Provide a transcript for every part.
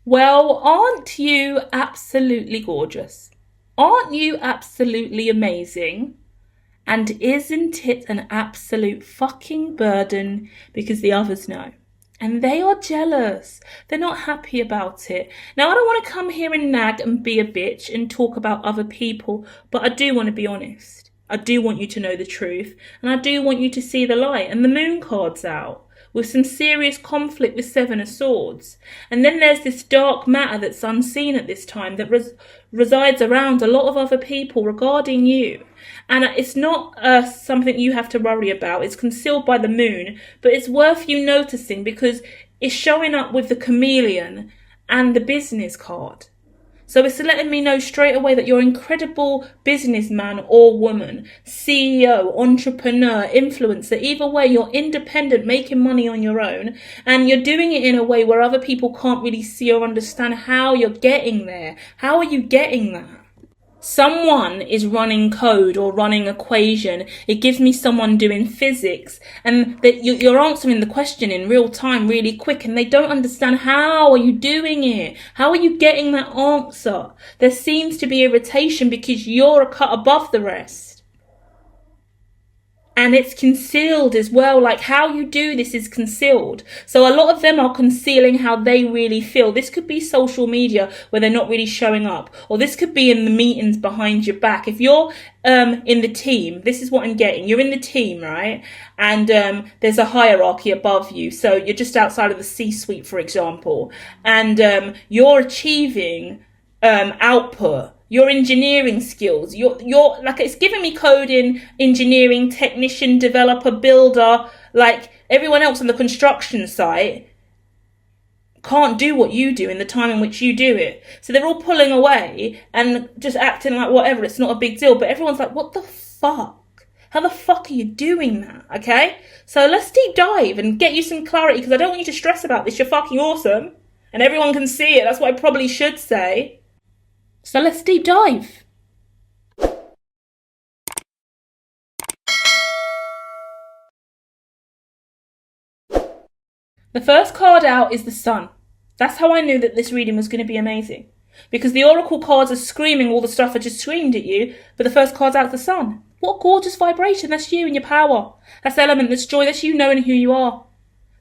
Well, aren't you absolutely gorgeous? Aren't you absolutely amazing? And isn't it an absolute fucking burden because the others know? And they are jealous. They're not happy about it. Now, I don't want to come here and nag and be a bitch and talk about other people, but I do want to be honest. I do want you to know the truth, and I do want you to see the light. And the moon card's out with some serious conflict with Seven of Swords. And then there's this dark matter that's unseen at this time that resides around a lot of other people regarding you. And it's not something you have to worry about. It's concealed by the moon, but it's worth you noticing because it's showing up with the chameleon and the business card. So it's letting me know straight away that you're an incredible businessman or woman, CEO, entrepreneur, influencer. Either way, you're independent, making money on your own, and you're doing it in a way where other people can't really see or understand how you're getting there. How are you getting that? Someone is running code or running equation. It gives me someone doing physics, and that you're answering the question in real time really quick, and they don't understand how are you doing it. How are you getting that answer? There seems to be irritation because you're a cut above the rest. And it's concealed as well, like how you do this is concealed. So a lot of them are concealing how they really feel. This could be social media where they're not really showing up, or this could be in the meetings behind your back. If you're in the team, this is what I'm getting. You're in the team, right? And there's a hierarchy above you. So you're just outside of the C-suite, for example, and you're achieving output. Your engineering skills, you're like, it's giving me coding, engineering, technician, developer, builder, like everyone else on the construction site can't do what you do in the time in which you do it. So they're all pulling away and just acting like whatever, it's not a big deal. But everyone's like, what the fuck? How the fuck are you doing that? Okay? So let's deep dive and get you some clarity, because I don't want you to stress about this. You're fucking awesome. And everyone can see it. That's what I probably should say. So let's deep dive. The first card out is the Sun. That's how I knew that this reading was going to be amazing. Because the Oracle cards are screaming all the stuff I just screamed at you, but the first card's out the Sun. What gorgeous vibration. That's you and your power. That's element, that's joy, that's you knowing who you are.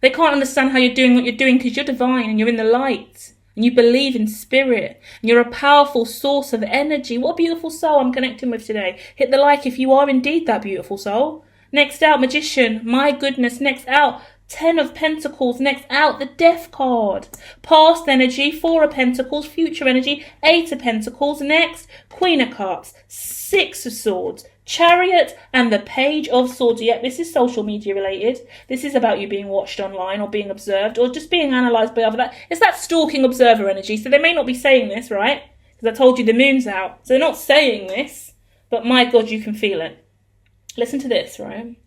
They can't understand how you're doing what you're doing because you're divine and you're in the light. And you believe in spirit, and you're a powerful source of energy. What a beautiful soul I'm connecting with today. Hit the like if you are indeed that beautiful soul. Next out, Magician. My goodness. Next out, 10 of Pentacles. Next out, the Death card. Past energy, 4 of Pentacles. Future energy, 8 of Pentacles. Next, Queen of Cups, 6 of Swords, Chariot, and the Page of Zodiac. This is social media related. This is about you being watched online or being observed or just being analysed by other. It's that stalking observer energy. So they may not be saying this, right? Because I told you the moon's out. So they're not saying this, but my God, you can feel it. Listen to this, right?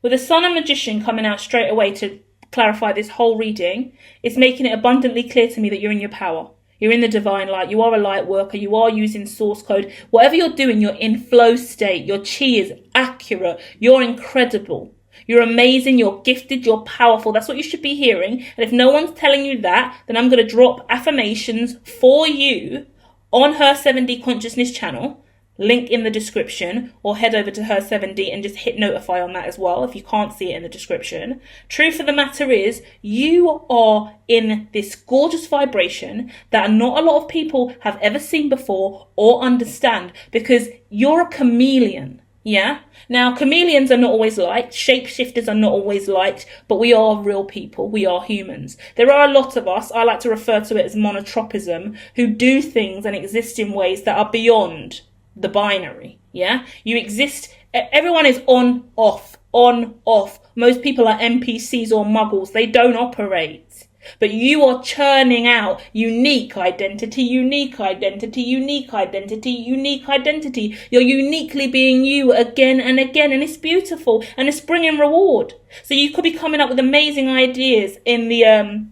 With the Sun and Magician coming out straight away to clarify this whole reading, it's making it abundantly clear to me that you're in your power. You're in the divine light. You are a light worker. You are using source code. Whatever you're doing, you're in flow state. Your chi is accurate. You're incredible. You're amazing. You're gifted. You're powerful. That's what you should be hearing. And if no one's telling you that, then I'm going to drop affirmations for you on her 7D Consciousness channel. Link in the description, or head over to her 7D and just hit notify on that as well if you can't see it in the description. Truth of the matter is, you are in this gorgeous vibration that not a lot of people have ever seen before or understand, because you're a chameleon. Yeah? Now, chameleons are not always liked. Shapeshifters are not always liked, but we are real people. We are humans. There are a lot of us, I like to refer to it as monotropism, who do things and exist in ways that are beyond the binary. Yeah, you exist. Everyone is on, off, on, off. Most people are NPCs or muggles. They don't operate. But you are churning out unique identity, unique identity, unique identity, unique identity. You're uniquely being you again and again, and it's beautiful and it's bringing reward. So you could be coming up with amazing ideas in the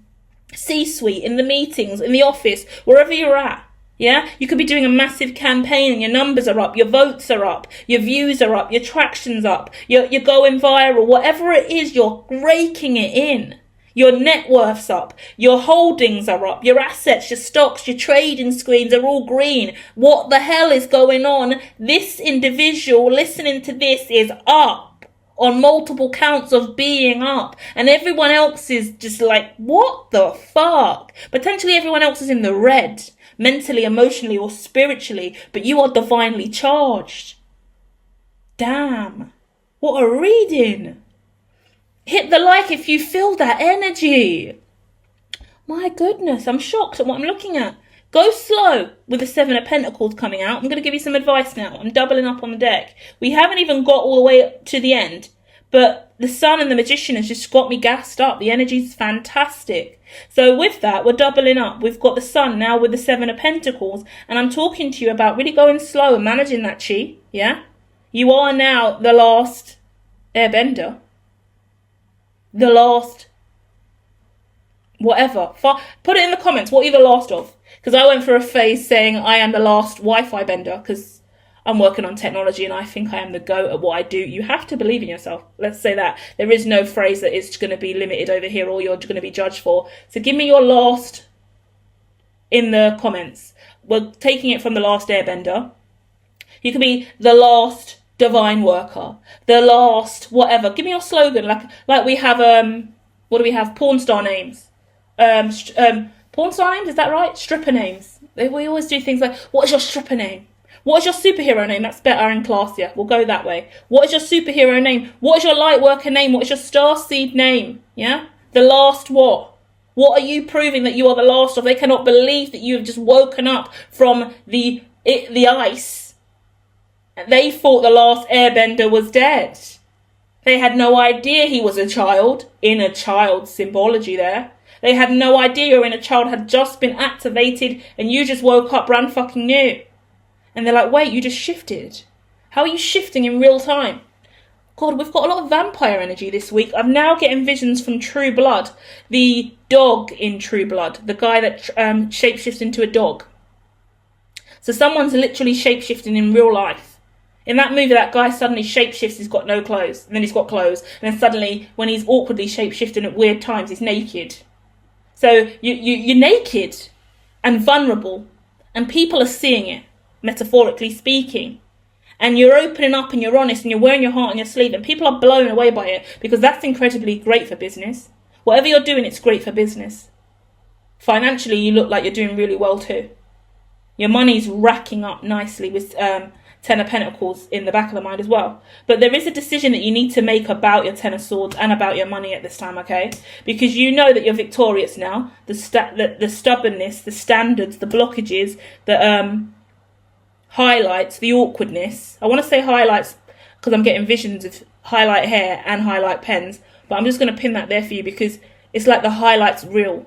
C-suite, in the meetings, in the office, wherever you're at. Yeah, you could be doing a massive campaign and your numbers are up, your votes are up, your views are up, your traction's up, you're going viral. Whatever it is, you're raking it in. Your net worth's up. Your holdings are up. Your assets, your stocks, your trading screens are all green. What the hell is going on? This individual listening to this is up on multiple counts of being up. And everyone else is just like, what the fuck? Potentially everyone else is in the red, mentally, emotionally, or spiritually, but you are divinely charged. Damn. What a reading. Hit the like if you feel that energy. My goodness, I'm shocked at what I'm looking at. Go slow with the Seven of Pentacles coming out. I'm going to give you some advice now. I'm doubling up on the deck. We haven't even got all the way to the end, but the Sun and the Magician has just got me gassed up. The energy's fantastic. So with that, we're doubling up. We've got the Sun now with the Seven of Pentacles, and I'm talking to you about really going slow and managing that chi, yeah? You are now the last airbender. The last whatever. Put it in the comments. What are you the last of? Because I went for a phase saying I am the last Wi-Fi bender because I'm working on technology and I think I am the GOAT at what I do. You have to believe in yourself. Let's say that. There is no phrase that is going to be limited over here or you're going to be judged for. So give me your last in the comments. We're taking it from the last airbender. You can be the last divine worker, the last whatever. Give me your slogan, like we have what do we have? Porn star names, porn star names. Is that right? Stripper names. We always do things like, what is your stripper name? What is your superhero name? That's better and classier. We'll go that way. What is your superhero name? What is your light worker name? What is your star seed name? Yeah, the last what? What are you proving that you are the last of? They cannot believe that you have just woken up from the ice. They thought the last airbender was dead. They had no idea he was a child. Inner child symbology there. They had no idea your inner child had just been activated and you just woke up brand fucking new. And they're like, wait, you just shifted. How are you shifting in real time? God, we've got a lot of vampire energy this week. I'm now getting visions from True Blood. The dog in True Blood. The guy that shapeshifts into a dog. So someone's literally shapeshifting in real life. In that movie, that guy suddenly shapeshifts, he's got no clothes. And then he's got clothes. And then suddenly, when he's awkwardly shapeshifting at weird times, he's naked. So you're naked and vulnerable. And people are seeing it, metaphorically speaking. And you're opening up and you're honest and you're wearing your heart on your sleeve. And people are blown away by it because that's incredibly great for business. Whatever you're doing, it's great for business. Financially, you look like you're doing really well too. Your money's racking up nicely with Ten of Pentacles in the back of the mind as well. But there is a decision that you need to make about your Ten of Swords and about your money at this time, okay? Because you know that you're victorious now. The stubbornness, the standards, the blockages, the highlights, the awkwardness. I want to say highlights because I'm getting visions of highlight hair and highlight pens. But I'm just going to pin that there for you because it's like the highlight's real.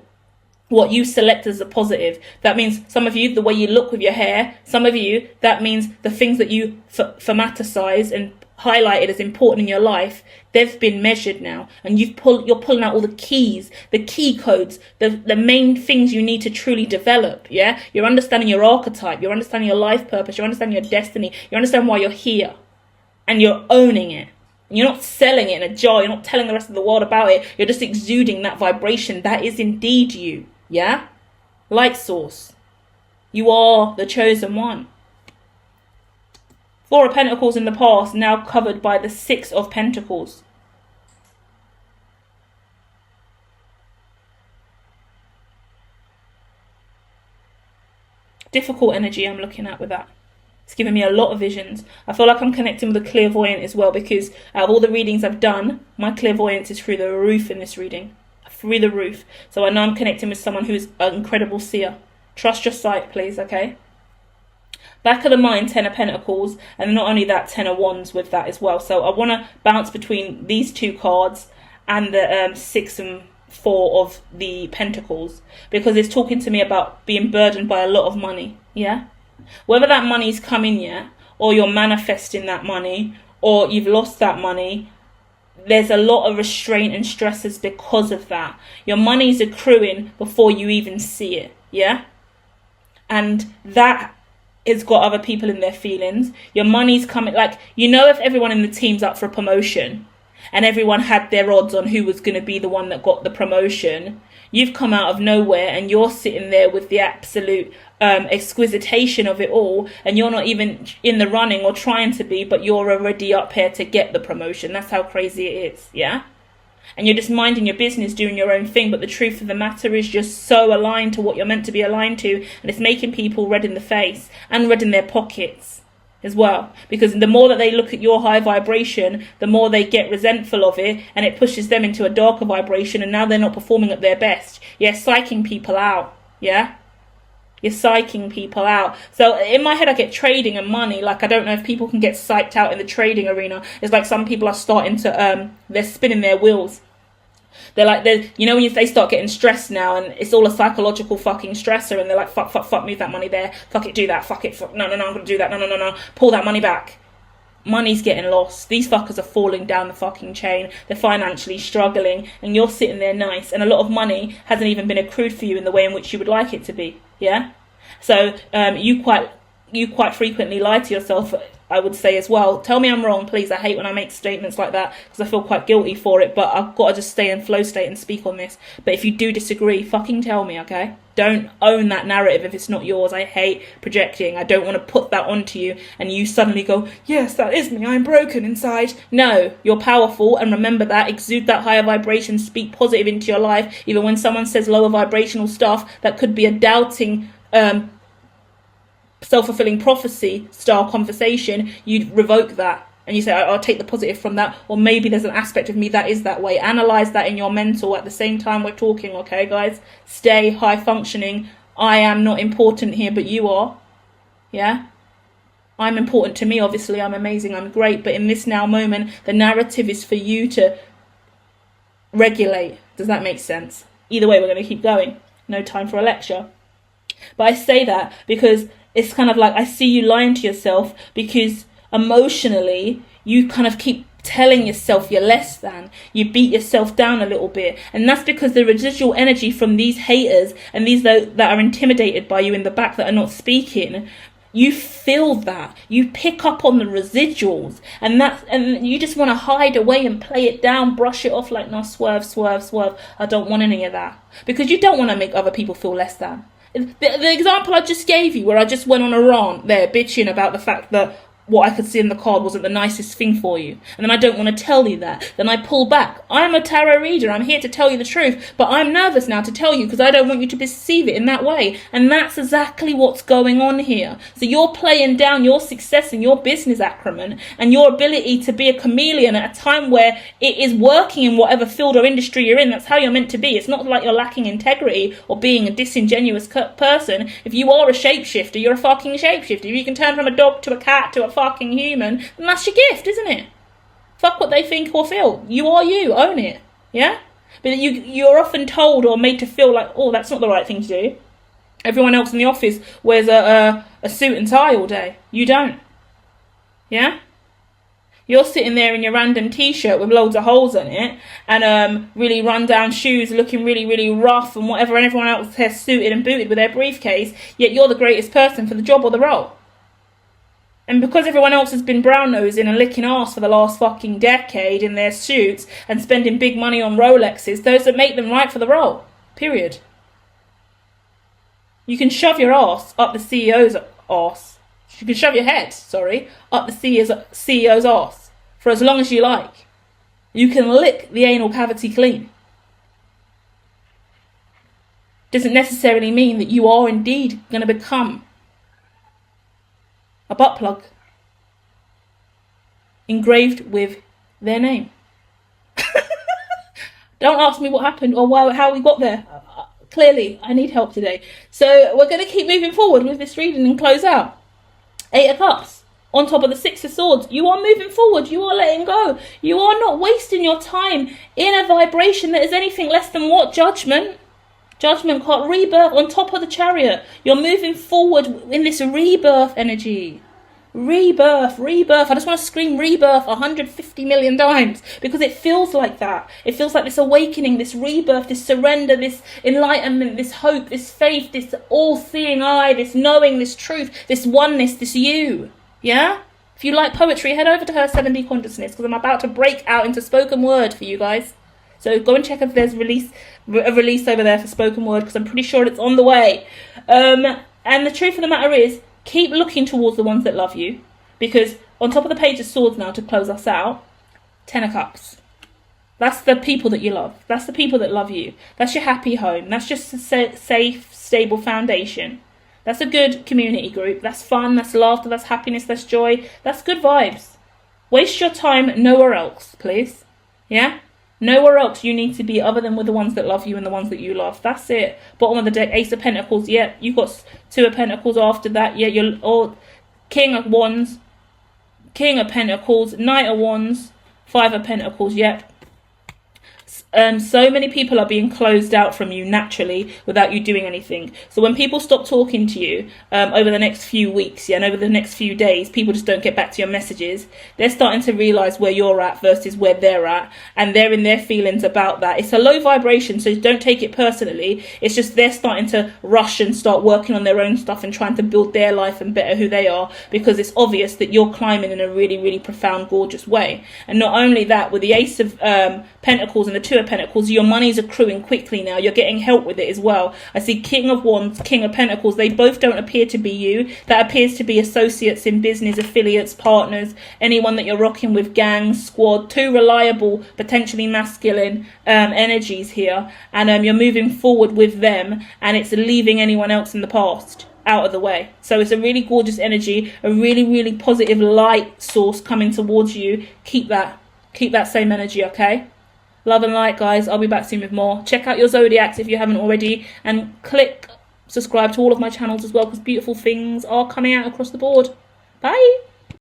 What you select as a positive. That means some of you, the way you look with your hair. Some of you, that means the things that you fermaticize and highlighted as important in your life, they've been measured now. And you're pulling out all the keys, the key codes, the main things you need to truly develop, yeah? You're understanding your archetype. You're understanding your life purpose. You're understanding your destiny. You understand why you're here. And you're owning it. And you're not selling it in a jar. You're not telling the rest of the world about it. You're just exuding that vibration. That is indeed you. Yeah? Light source. You are the chosen one. Four of Pentacles in the past, now covered by the Six of Pentacles. Difficult energy I'm looking at with that. It's giving me a lot of visions. I feel like I'm connecting with a clairvoyant as well because out of all the readings I've done, my clairvoyance is through the roof in this reading. Through the roof. So I know I'm connecting with someone who's an incredible seer. Trust your sight, please, okay? Back of the mind, Ten of Pentacles, and not only that, Ten of Wands with that as well. So I want to bounce between these two cards and the 6 and 4 of the Pentacles because it's talking to me about being burdened by a lot of money, yeah? Whether that money's coming yet, or you're manifesting that money, or you've lost that money, there's a lot of restraint and stresses because of that. Your money's accruing before you even see it, yeah? And that has got other people in their feelings. Your money's coming, like, you know if everyone in the team's up for a promotion and everyone had their odds on who was going to be the one that got the promotion. You've come out of nowhere and you're sitting there with the absolute exquisitation of it all, and you're not even in the running or trying to be, but you're already up here to get the promotion. That's how crazy it is, yeah? And you're just minding your business, doing your own thing, but the truth of the matter is just so aligned to what you're meant to be aligned to, and it's making people red in the face and red in their pockets as well, because the more that they look at your high vibration, the more they get resentful of it, and it pushes them into a darker vibration, and now they're not performing at their best. You're psyching people out, yeah? You're psyching people out. So in my head I get trading and money. Like, I don't know if people can get psyched out in the trading arena. It's like some people are starting to they're spinning their wheels. They're like, you know, when they start getting stressed now, and it's all a psychological fucking stressor, and they're like, fuck, move that money there, fuck it, do that, fuck it, fuck, no, I'm gonna do that, no, pull that money back. Money's getting lost. These fuckers are falling down the fucking chain. They're financially struggling, and you're sitting there nice, and a lot of money hasn't even been accrued for you in the way in which you would like it to be, yeah? So you quite frequently lie to yourself, I would say, as well. Tell me I'm wrong, please. I hate when I make statements like that because I feel quite guilty for it, but I've got to just stay in flow state and speak on this. But if you do disagree, fucking tell me, okay? Don't own that narrative if it's not yours. I hate projecting. I don't want to put that onto you and you suddenly go, yes, that is me, I'm broken inside. No, you're powerful, and remember that. Exude that higher vibration. Speak positive into your life. Even when someone says lower vibrational stuff, that could be a doubting self-fulfilling prophecy style conversation, you'd revoke that and you say, I'll take the positive from that, or maybe there's an aspect of me that is that way. Analyze that in your mental at the same time we're talking, okay guys? Stay high functioning. I am not important here, but you are, yeah? I'm important to me, obviously. I'm amazing, I'm great, but in this now moment the narrative is for you to regulate. Does that make sense? Either way, we're going to keep going. No time for a lecture. But I say that because it's kind of like I see you lying to yourself, because emotionally you kind of keep telling yourself you're less than. You beat yourself down a little bit. And that's because the residual energy from these haters and these that are intimidated by you in the back that are not speaking, you feel that. You pick up on the residuals. And you just want to hide away and play it down, brush it off like, no, swerve. I don't want any of that. Because you don't want to make other people feel less than. The example I just gave you, where I just went on a rant there, bitching about the fact that what I could see in the card wasn't the nicest thing for you, and then I don't want to tell you that, then I pull back. I'm a tarot reader, I'm here to tell you the truth, but I'm nervous now to tell you because I don't want you to perceive it in that way, and that's exactly what's going on here. So you're playing down your success and your business acumen and your ability to be a chameleon at a time where it is working in whatever field or industry you're in. That's how you're meant to be. It's not like you're lacking integrity or being a disingenuous person. If you are a shapeshifter, you're a fucking shapeshifter. If you can turn from a dog to a cat to a fucking human, then that's your gift, isn't it? Fuck what they think or feel. You are you. Own it. Yeah? But you're often told or made to feel like, oh, that's not the right thing to do. Everyone else in the office wears a suit and tie all day. You don't. Yeah? You're sitting there in your random t-shirt with loads of holes in it and really run-down shoes, looking really, really rough and whatever, and everyone else has suited and booted with their briefcase, yet you're the greatest person for the job or the role. And because everyone else has been brown-nosing and licking arse for the last fucking decade in their suits and spending big money on Rolexes, those that make them right for the role. Period. You can shove your ass up the CEO's arse. You can shove your head, up the CEO's arse for as long as you like. You can lick the anal cavity clean. Doesn't necessarily mean that you are indeed going to become a butt plug engraved with their name. Don't ask me what happened or how we got there. Clearly, I need help today. So we're going to keep moving forward with this reading and close out. 8 of Cups on top of the 6 of Swords. You are moving forward. You are letting go. You are not wasting your time in a vibration that is anything less than what? Judgment. Judgment card, rebirth on top of the Chariot. You're moving forward in this rebirth energy. Rebirth. I just want to scream rebirth 150 million times because it feels like that. It feels like this awakening, this rebirth, this surrender, this enlightenment, this hope, this faith, this all-seeing eye, this knowing, this truth, this oneness, this you. Yeah? If you like poetry, head over to her 7D Consciousness, because I'm about to break out into spoken word for you guys. So go and check if there's a release over there for spoken word, because I'm pretty sure it's on the way. And the truth of the matter is, keep looking towards the ones that love you, because on top of the Page of Swords now, to close us out, 10 of Cups. That's the people that you love. That's the people that love you. That's your happy home. That's just a safe, stable foundation. That's a good community group. That's fun. That's laughter. That's happiness. That's joy. That's good vibes. Waste your time nowhere else, please. Yeah? Nowhere else you need to be other than with the ones that love you and the ones that you love. That's it. Bottom of the deck, Ace of Pentacles. Yeah, you've got 2 of Pentacles after that. Yeah, you're all King of Wands, King of Pentacles, Knight of Wands, 5 of Pentacles. Yep. So many people are being closed out from you naturally without you doing anything. So when people stop talking to you over the next few weeks, and over the next few days, people just don't get back to your messages. They're starting to realise where you're at versus where they're at, and they're in their feelings about that. It's a low vibration, so don't take it personally. It's just they're starting to rush and start working on their own stuff and trying to build their life and better who they are, because it's obvious that you're climbing in a really, really profound, gorgeous way. And not only that, with the Ace of Pentacles and the 2 of Pentacles, your money's accruing quickly now. You're getting help with it as well. I see King of Wands, King of Pentacles. They both don't appear to be you. That appears to be associates in business, affiliates, partners, anyone that you're rocking with, gangs, squad. 2 reliable, potentially masculine energies here. And you're moving forward with them, and it's leaving anyone else in the past out of the way. So it's a really gorgeous energy, a really, really positive light source coming towards you. Keep that same energy, okay? Love and light, guys. I'll be back soon with more. Check out your Zodiacs if you haven't already, and click subscribe to all of my channels as well, because beautiful things are coming out across the board. Bye.